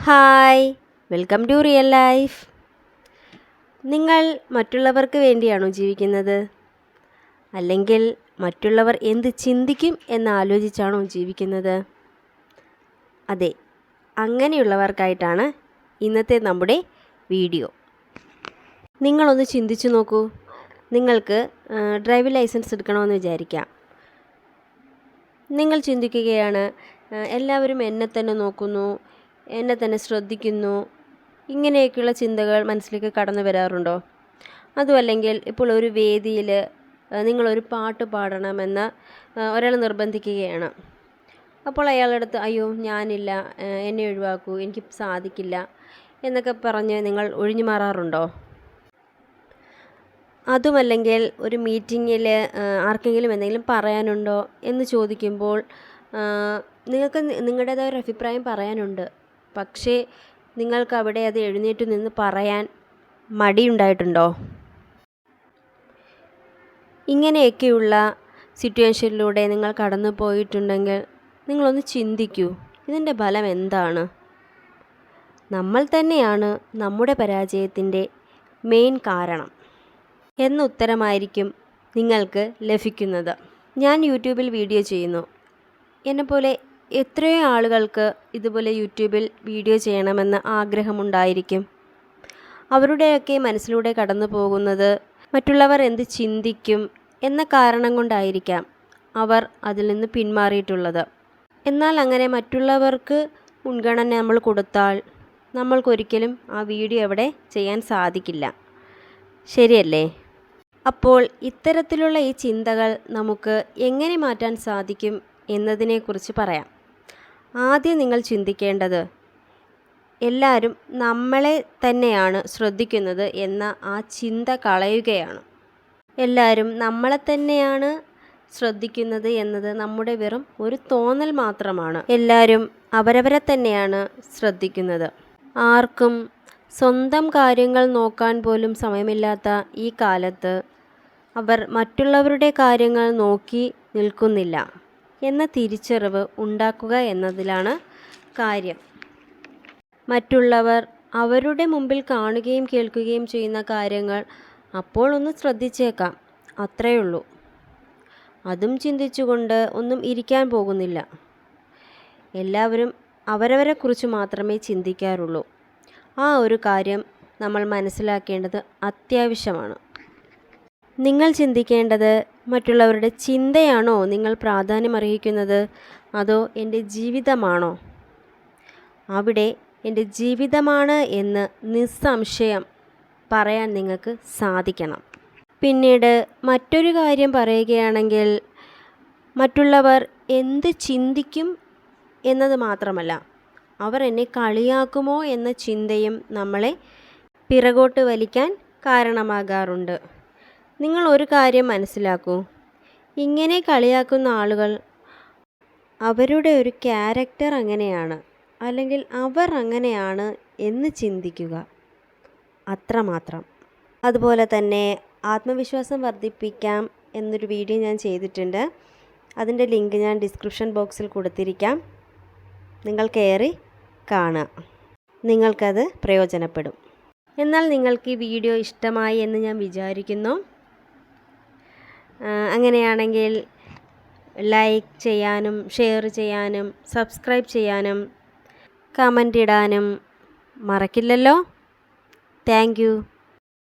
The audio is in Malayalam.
Hi, welcome to real life. നിങ്ങൾ മറ്റുള്ളവർക്ക് വേണ്ടിയാണോ ജീവിക്കുന്നത്? അല്ലെങ്കിൽ മറ്റുള്ളവർ എന്ത് ചിന്തിക്കും എന്നാലോചിച്ചാണോ ജീവിക്കുന്നത്? അതെ, അങ്ങനെയുള്ളവർക്കായിട്ടാണ് ഇന്നത്തെ നമ്മുടെ വീഡിയോ. നിങ്ങളൊന്ന് ചിന്തിച്ചു നോക്കൂ. നിങ്ങൾക്ക് ഡ്രൈവിംഗ് ലൈസൻസ് എടുക്കണമെന്ന് വിചാരിക്കാം. നിങ്ങൾ ചിന്തിക്കുകയാണ്, എല്ലാവരും എന്നെ തന്നെ നോക്കുന്നു, എന്നെ തന്നെ ശ്രദ്ധിക്കുന്നു, ഇങ്ങനെയൊക്കെയുള്ള ചിന്തകൾ മനസ്സിലേക്ക് കടന്നു വരാറുണ്ടോ? അതുമല്ലെങ്കിൽ ഇപ്പോൾ ഒരു വേദിയിൽ നിങ്ങളൊരു പാട്ട് പാടണമെന്ന് ഒരാൾ നിർബന്ധിക്കുകയാണ്. അപ്പോൾ അയാളുടെ അടുത്ത് അയ്യോ ഞാനില്ല, എന്നെ ഒഴിവാക്കൂ, എനിക്ക് സാധിക്കില്ല എന്നൊക്കെ പറഞ്ഞ് നിങ്ങൾ ഒഴിഞ്ഞു മാറാറുണ്ടോ? അതുമല്ലെങ്കിൽ ഒരു മീറ്റിങ്ങിൽ ആർക്കെങ്കിലും എന്തെങ്കിലും പറയാനുണ്ടോ എന്ന് ചോദിക്കുമ്പോൾ നിങ്ങൾക്ക് നിങ്ങളുടേതായ ഒരു അഭിപ്രായം പറയാനുണ്ട്, പക്ഷേ നിങ്ങൾക്ക് അവിടെ അത് എഴുന്നേറ്റ് നിന്ന് പറയാൻ മടിയുണ്ടായിട്ടുണ്ടോ? ഇങ്ങനെയൊക്കെയുള്ള സിറ്റുവേഷനിലൂടെ നിങ്ങൾ കടന്നു പോയിട്ടുണ്ടെങ്കിൽ നിങ്ങളൊന്ന് ചിന്തിക്കൂ, ഇതിൻ്റെ ഫലം എന്താണ്? നമ്മൾ തന്നെയാണ് നമ്മുടെ പരാജയത്തിൻ്റെ മെയിൻ കാരണം എന്ന ഉത്തരമായിരിക്കും നിങ്ങൾക്ക് ലഭിക്കുന്നത്. ഞാൻ യൂട്യൂബിൽ വീഡിയോ ചെയ്യുന്നു. എന്നെപ്പോലെ എത്രയോ ആളുകൾക്ക് ഇതുപോലെ യൂട്യൂബിൽ വീഡിയോ ചെയ്യണമെന്ന് ആഗ്രഹമുണ്ടായിരിക്കും. അവരുടെയൊക്കെ മനസ്സിലൂടെ കടന്നു പോകുന്നത് മറ്റുള്ളവർ എന്ത് ചിന്തിക്കും എന്ന കാരണം കൊണ്ടായിരിക്കാം അവർ അതിൽ നിന്ന് പിന്മാറിയിട്ടുള്ളത്. എന്നാൽ അങ്ങനെ മറ്റുള്ളവർക്ക് മുൻഗണന നമ്മൾ കൊടുത്താൽ നമ്മൾക്കൊരിക്കലും ആ വീഡിയോ അവിടെ ചെയ്യാൻ സാധിക്കില്ല. ശരിയല്ലേ? അപ്പോൾ ഇത്തരത്തിലുള്ള ഈ ചിന്തകൾ നമുക്ക് എങ്ങനെ മാറ്റാൻ സാധിക്കും എന്നതിനെക്കുറിച്ച് പറയാം. ആദ്യം നിങ്ങൾ ചിന്തിക്കേണ്ടത് എല്ലാവരും നമ്മളെ തന്നെയാണ് ശ്രദ്ധിക്കുന്നത് എന്ന ആ ചിന്ത കളയുകയാണ്. എല്ലാവരും നമ്മളെ തന്നെയാണ് ശ്രദ്ധിക്കുന്നത് എന്നത് നമ്മുടെ വെറും ഒരു തോന്നൽ മാത്രമാണ്. എല്ലാവരും അവരവരെ തന്നെയാണ് ശ്രദ്ധിക്കുന്നത്. ആർക്കും സ്വന്തം കാര്യങ്ങൾ നോക്കാൻ പോലും സമയമില്ലാത്ത ഈ കാലത്ത് അവർ മറ്റുള്ളവരുടെ കാര്യങ്ങൾ നോക്കി നിൽക്കുന്നില്ല എന്ന തിരിച്ചറിവ് ഉണ്ടാക്കുക എന്നതിലാണ് കാര്യം. മറ്റുള്ളവർ അവരുടെ മുമ്പിൽ കാണുകയും കേൾക്കുകയും ചെയ്യുന്ന കാര്യങ്ങൾ അപ്പോൾ ഒന്ന് ശ്രദ്ധിച്ചേക്കാം, അത്രയേ ഉള്ളൂ. അതും ചിന്തിച്ചുകൊണ്ട് ഒന്നും ഇരിക്കാൻ പോകുന്നില്ല. എല്ലാവരും അവരവരെക്കുറിച്ച് മാത്രമേ ചിന്തിക്കാറുള്ളൂ. ആ ഒരു കാര്യം നമ്മൾ മനസ്സിലാക്കേണ്ടത് അത്യാവശ്യമാണ്. നിങ്ങൾ ചിന്തിക്കേണ്ടത് മറ്റുള്ളവരുടെ ചിന്തയാണോ നിങ്ങൾ പ്രാധാന്യം അർഹിക്കുന്നത്, അതോ എൻ്റെ ജീവിതമാണോ? അവിടെ എൻ്റെ ജീവിതമാണ് എന്ന് നിസ്സംശയം പറയാൻ നിങ്ങൾക്ക് സാധിക്കണം. പിന്നീട് മറ്റൊരു കാര്യം പറയുകയാണെങ്കിൽ, മറ്റുള്ളവർ എന്ത് ചിന്തിക്കും എന്നത് മാത്രമല്ല, അവർ എന്നെ കളിയാക്കുമോ എന്ന ചിന്തയും നമ്മളെ പിറകോട്ട് വലിക്കാൻ കാരണമാകാറുണ്ട്. നിങ്ങൾ ഒരു കാര്യം മനസ്സിലാക്കൂ, ഇങ്ങനെ കളിയാക്കുന്ന ആളുകൾ അവരുടെ ഒരു ക്യാരക്ടർ അങ്ങനെയാണ്, അല്ലെങ്കിൽ അവർ അങ്ങനെയാണ് എന്ന് ചിന്തിക്കുക, അത്രമാത്രം. അതുപോലെ തന്നെ ആത്മവിശ്വാസം വർദ്ധിപ്പിക്കാം എന്നൊരു വീഡിയോ ഞാൻ ചെയ്തിട്ടുണ്ട്. അതിൻ്റെ ലിങ്ക് ഞാൻ ഡിസ്ക്രിപ്ഷൻ ബോക്സിൽ കൊടുത്തിരിക്കാം. നിങ്ങൾ കയറി കാണുക, നിങ്ങൾക്കത് പ്രയോജനപ്പെടും. എന്നാൽ നിങ്ങൾക്ക് ഈ വീഡിയോ ഇഷ്ടമായി എന്ന് ഞാൻ വിചാരിക്കുന്നു. അങ്ങനെയാണെങ്കിൽ ലൈക്ക് ചെയ്യാനും ഷെയർ ചെയ്യാനും സബ്സ്ക്രൈബ് ചെയ്യാനും കമൻ്റ് ഇടാനും മറക്കില്ലല്ലോ. Thank you.